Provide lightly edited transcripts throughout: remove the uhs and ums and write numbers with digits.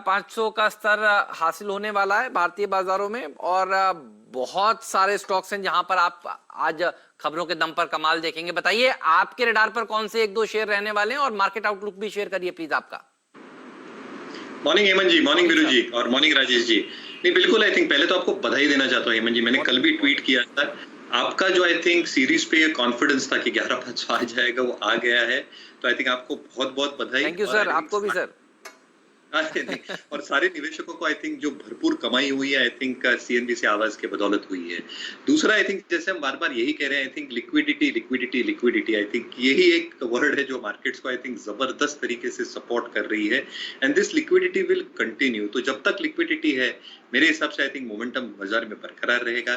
500 का स्तर हासिल होने वाला है भारतीय बाजारों में और बहुत सारे स्टॉक्स हैं जहां पर आप आज खबरों के दम पर कमाल देखेंगे। बताइए आपके रडार पर कौन से एक दो शेयर रहने वाले हैं और मार्केट आउटलुक भी शेयर करिए प्लीज आपका। मॉर्निंग हेमंत जी, मॉर्निंग वीरू जी और मॉर्निंग राजेश जी। नहीं बिल्कुल, आई थिंक पहले तो आपको बधाई देना चाहता हूँ हेमंत जी। मैंने कल भी ट्वीट किया था आपका जो आई थिंक सीरीज पे कॉन्फिडेंस था कि 11,500 आ जाएगा, वो आ गया है। तो आई थिंक आपको बहुत बहुत बधाई। थैंक यू सर, आपको भी सर। और सारे निवेशकों को आई थिंक जो भरपूर कमाई हुई है आई थिंक सीएनबीसी आवाज के बदौलत हुई है। दूसरा आई थिंक जैसे हम बार बार यही कह रहे हैं, I think liquidity liquidity liquidity, I think यही एक वर्ड है जो मार्केट्स को आई थिंक जबरदस्त तरीके से सपोर्ट कर रही है and this liquidity will continue. तो जब तक लिक्विडिटी है मेरे हिसाब से आई थिंक मोमेंटम बाजार में बरकरार रहेगा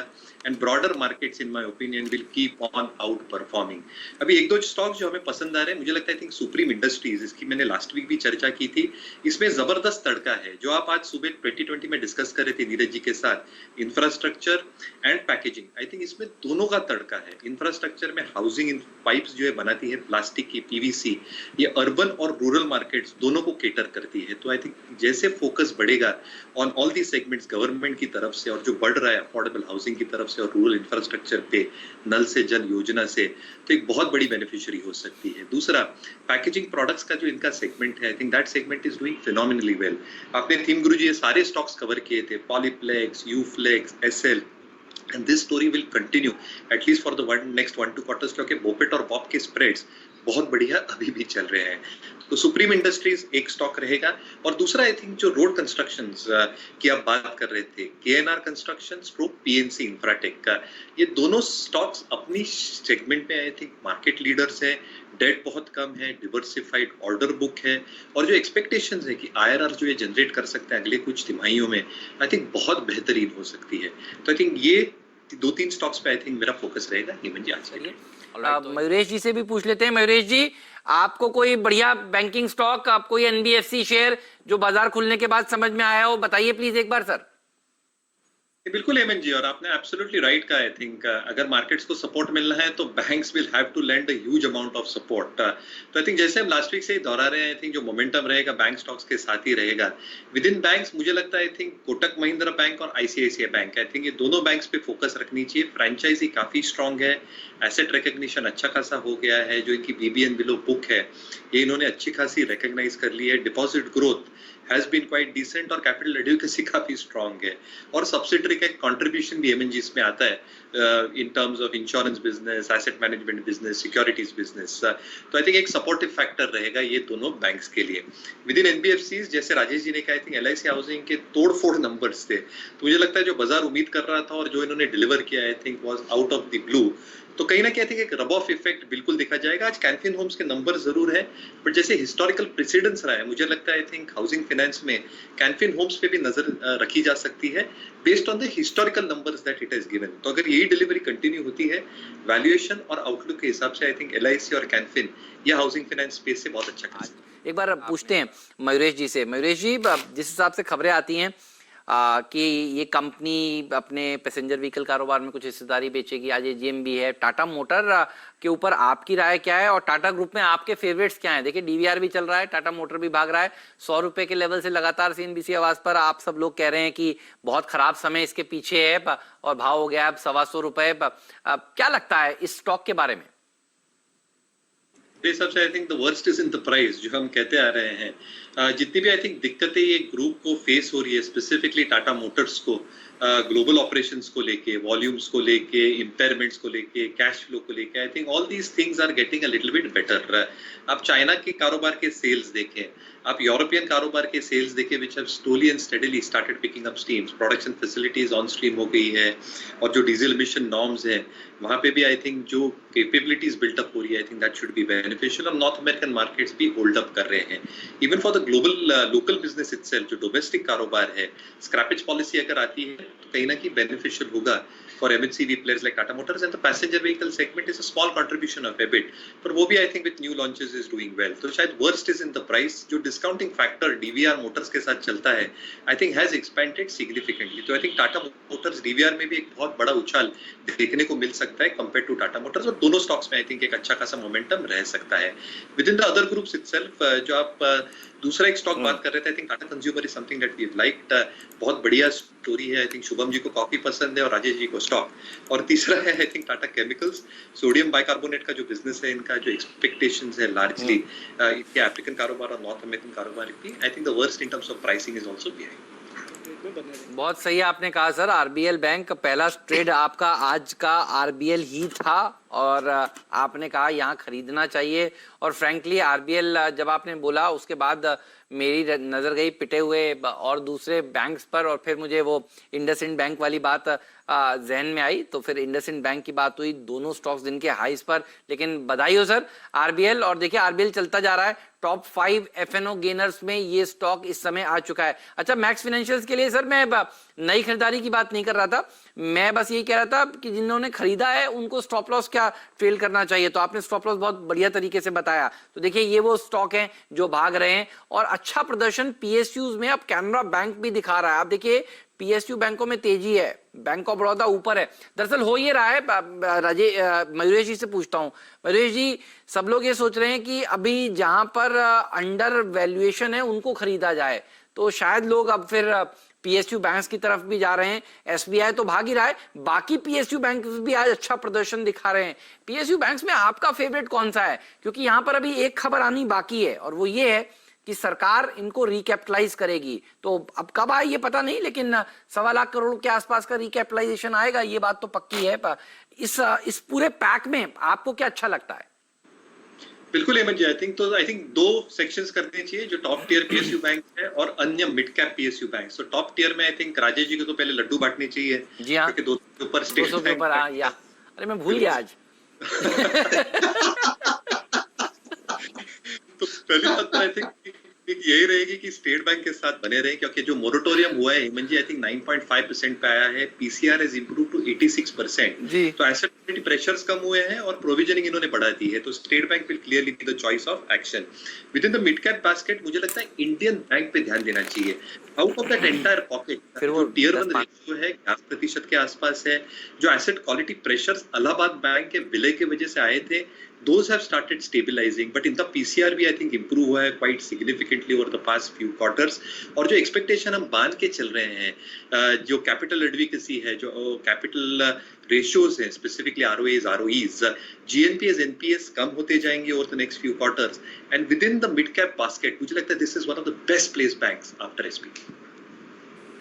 and broader markets in my opinion will keep on out performing. अभी एक दो स्टॉक जो हमें पसंद आ रहे हैं, मुझे लगता है आई थिंक सुप्रीम इंडस्ट्रीज, इसकी मैंने लास्ट वीक भी चर्चा की थी। इसमें जबरदस्त तड़का है जो आप आज सुबह 2020 में डिस्कस कर रहे थे नीरज जी के साथ, infrastructure and packaging. I think इसमें दोनों का तड़का है। इंफ्रास्ट्रक्चर में हाउसिंग पाइप्स जो है बनाती है प्लास्टिक की, पीवीसी, ये अर्बन और रूरल मार्केट्स दोनों को केटर करती है। तो आई थिंक जैसे फोकस बढ़ेगा on all the segments government की तरफ से और जो बढ़ रहा है अफोर्डेबल हाउसिंग की तरफ से और रूरल इंफ्रास्ट्रक्चर पे नल से जल योजना से, तो एक बहुत बड़ी बेनिफिशियरी हो सकती है। दूसरा पैकेजिंग प्रोडक्ट्स का जो इनका सेगमेंट है, I think that segment is doing phenomenally well. आपने थीम गुरुजी ये सारे स्टॉक्स कवर किए थे, Polyplex, Uflex, SL, and this story will continue at least for the next 1-2 quarters क्योंकि बोपेट और बॉब के स्प्रेड्स बहुत बढ़िया अभी भी चल रहे हैं। तो सुप्रीम इंडस्ट्रीज एक स्टॉक रहेगा। और दूसरा आई थिंक जो रोड कंस्ट्रक्शंस की आप बात कर रहे थे, KNR construction stroke PNC Infratech का, ये दोनों स्टॉक्स अपनी सेगमेंट में आई थिंक मार्केट लीडर्स हैं। डेट बहुत कम है, डिवर्सिफाइड ऑर्डर बुक है और जो एक्सपेक्टेशंस है कि आईआरआर जो ये जनरेट कर सकते हैं अगले कुछ तिमाहियों में, आई थिंक बहुत बेहतरीन हो सकती है। तो आई थिंक ये 2-3 स्टॉक्स पे आई थिंक मेरा फोकस रहेगा। हेमंत जी आज मयूरेश जी से भी पूछ लेते हैं। मयूरेश जी, आपको कोई बढ़िया बैंकिंग स्टॉक, आपको कोई एनबीएफसी शेयर जो बाजार खुलने के बाद समझ में आया हो, बताइए प्लीज एक बार सर। बिल्कुल हेमंत जी, और आपने एब्सोल्युटली राइट कहा। आई थिंक अगर मार्केट्स को सपोर्ट मिलना है तो banks will have to lend a huge amount of support. तो आई थिंक जैसे हम लास्ट वीक से ही दोहरा रहे हैं, आई थिंक जो मोमेंटम रहेगा बैंक स्टॉक्स के साथ ही रहेगा। विद इन बैंक्स मुझे लगता है I think Kotak Mahindra bank और आईसीआईसीआई बैंक, आई थिंक ये दोनों बैंक्स पे फोकस रखनी चाहिए। फ्रेंचाइजी काफी स्ट्रांग है, एसेट रिकग्निशन अच्छा खासा हो गया है, जो इनकी बीबीएन बिलो बुक है ये इन्होंने अच्छी खासी रिकॉग्नाइज कर ली है। Deposit growth has been quite decent और कैपिटल एडिक्वेसी काफी स्ट्रांग है और सब्सिडरी का एक कंट्रीब्यूशन भी एमएनजी इसमें आता है in terms of insurance business, asset management business, securities business. तो आई थिंक एक सपोर्टिव फैक्टर रहेगा ये दोनों बैंक्स के लिए। विद इन एनबीएफसीज जैसे राजेश जी ने कहा, आई थिंक एलआईसी हाउसिंग के तोड़फोड़ नंबर्स थे, तो मुझे लगता है जो बाजार उम्मीद कर रहा था और जो इन्होंने डिलीवर किया I think was out of the blue. तो कहीं ना कहीं आई थिंक एक रब ऑफ इफेक्ट बिल्कुल दिखा जाएगा। आज कैनफिन होम्स के नंबर जरूर है बट जैसे हिस्टोरिकल प्रेसिडेंस रहा है, मुझे लगता है आई थिंक हाउसिंग फाइनेंस में कैनफिन होम्स पे भी नजर रखी जा सकती है based on the historical numbers that it has given. तो अगर यही डिलीवरी कंटिन्यू होती है वैल्यूएशन और आउटलुक के हिसाब से, आई थिंक एलआईसी और कैनफिन या हाउसिंग फाइनेंस स्पेस से बहुत अच्छा कर सकते हैं। एक बार पूछते हैं मयूरेश जी से। मयूरेश जी, जिस हिसाब से खबरें आती हैं कि ये कंपनी अपने पैसेंजर व्हीकल कारोबार में कुछ हिस्सेदारी बेचेगी, आज एजीएम भी है, टाटा मोटर के ऊपर आपकी राय क्या है और टाटा ग्रुप में आपके फेवरेट्स क्या हैं? देखिए डीवीआर भी चल रहा है, टाटा मोटर भी भाग रहा है 100 रुपए के लेवल से लगातार सीएनबीसी आवाज पर आप सब लोग कह रहे हैं कि बहुत खराब समय इसके पीछे है और भाव हो गया अब 125 रुपए। क्या लगता है इस स्टॉक के बारे में? सबसे I think the worst is in the price, जो हम कहते आ रहे हैं। जितनी भी आई थिंक दिक्कतें ये ग्रुप को फेस हो रही है, स्पेसिफिकली टाटा मोटर्स को, ग्लोबल ऑपरेशंस को लेके, वॉल्यूम्स को लेके, इम्पेयरमेंट्स को लेके, कैश फ्लो को लेके, I think all these things are getting a little bit better. आप चाइना के कारोबार के सेल्स देखें, आप यूरोपियन कारोबार के सेल्स देखें, which have slowly and steadily started picking up steam. Production facilities on stream हो गई है और जो डीजल एमिशन नॉर्म्स हैं वहां पे भी आई थिंक जो कैपेबिलिटीज बिल्टअप हो रही है, I think that should be beneficial. और नॉर्थ अमेरिकन मार्केट्स भी होल्ड अप कर रहे हैं। Even for the global local business itself, जो डोमेस्टिक कारोबार है, स्क्रैपेज पॉलिसी अगर आती है तो कहीं ना कहीं बेनिफिशियल होगा for MHCV players like Tata Motors, and the passenger vehicle segment is a small contribution of EBIT, पर वो भी I think with new launches is doing well। तो शायद worst is in the price, जो discounting factor DVR Motors के साथ चलता है I think has expanded significantly। तो I think Tata Motors DVR में भी एक बहुत बड़ा उछाल देखने को मिल सकता है compared to Tata Motors, और दोनों स्टॉक्स में I think एक अच्छा खासा मोमेंटम रह सकता है। Within the other groups itself, जो आप दूसरा एक स्टॉक बात कर रहे थे, I think Tata Consumer is something that we have liked, बहुत बढ़िया स्टोरी है। आई थिंक शुभम जी को कॉफी पसंद है और राजेश जी को स्टॉक। और तीसरा है I think Tata chemicals, sodium bicarbonate का जो बिजनेस है इनका, जो एक्सपेक्टेशंस है लार्जली इनके अफ्रीकन कारोबार और नॉर्थ अमेरिकन कारोबार की, I think the worst in terms of pricing is also behind. बहुत सही आपने कहा सर। आरबीएल बैंक पहला ट्रेड आपका आज का आरबीएल ही था और आपने कहा यहाँ खरीदना चाहिए। और फ्रैंकली आरबीएल जब आपने बोला उसके बाद मेरी नजर गई पिटे हुए और दूसरे बैंक्स पर, और फिर मुझे वो इंडसइंड बैंक वाली बात जहन में आई, तो फिर इंडसइंड बैंक की बात हुई। दोनों स्टॉक्स दिन के हाईज पर, लेकिन बधाई हो सर आरबीएल। और देखिए आरबीएल चलता जा रहा है टॉप 5 एफएनओ गेनर्स में ये स्टॉक इस समय आ चुका है। अच्छा, मैक्स फाइनेंशियल्स के लिए सर मैं नई खरीदारी की बात नहीं कर रहा था, मैं बस यही कह रहा था कि जिन्होंने खरीदा है उनको स्टॉप लॉस क्या ट्रेल करना चाहिए। तो आपने स्टॉप लॉस बहुत बढ़िया तरीके से बताया। तो देखिए ये वो स्टॉक हैं जो भाग रहे हैं और अच्छा प्रदर्शन पीएसयूज में अब कैनरा बैंक भी दिखा रहा है। आप देखिए पीएसयू बैंकों में तेजी है, बैंक ऑफ बड़ौदा ऊपर है। दरअसल हो ये रहा है, मयूरेश जी से पूछता हूं। मयूरेश जी, सब लोग ये सोच रहे हैं कि अभी जहां पर अंडर वैल्यूएशन है उनको खरीदा जाए, तो शायद लोग अब फिर पीएसयू बैंक्स की तरफ भी जा रहे हैं। एसबीआई तो भाग ही रहा है, बाकी पीएसयू बैंक भी आज अच्छा प्रदर्शन दिखा रहे हैं। पीएसयू बैंक्स में आपका फेवरेट कौन सा है? क्योंकि यहां पर अभी एक खबर आनी बाकी है और वो ये है कि सरकार इनको रिकैपिटलाइज करेगी। तो अब कब आए ये पता नहीं, लेकिन 1.25 लाख करोड़ के आसपास का रिकैपिटलाइजेशन आएगा, ये बात तो पक्की है। इस पूरे पैक में आपको क्या अच्छा लगता है? बिल्कुल हेमंत जी, आई थिंक 2 सेक्शंस करने चाहिए, जो टॉप टियर पीएसयू बैंक है और अन्य mid cap PSU bank. So top tier में आई थिंक राजेश जी को तो पहले लड्डू बांटने चाहिए। जी हाँ, क्योंकि 200 के ऊपर स्टेट 200 के ऊपर या अरे मैं भूल गया आज। तो पहली बात तो आई थिंक यही रहेगी कि स्टेट बैंक के साथ बने रहे, क्योंकि जो मोरेटोरियम हुआ है हेमंत जी आई थिंक 9.5% पे आया है। PCR has improved to 86%। तो एसेट क्वालिटी प्रेशर्स कम हुए हैं और प्रोविजनिंग इन्होंने बढ़ा दी है। तो state bank will clearly be the choice of action with in the mid cap basket. मुझे लगता है इंडियन बैंक पे ध्यान देना चाहिए। Out of that entire pocket, जो टियर 1 रेशियो है 11% के आसपास है, जो asset quality pressures Allahabad bank के विलय की वजह से आए थे, those have started stabilizing, but इनका PCR भी I think improve हुआ है quite significantly over the past few quarters। और जो expectation हम बांध के चल रहे हैं, जो capital advocacy है, जो capital ratios हैं, specifically ROAs, ROEs, GNPs, NPS कम होते जाएंगे over the next few quarters, and within the mid cap basket, मुझे लगता है this is one of the best placed banks after SB।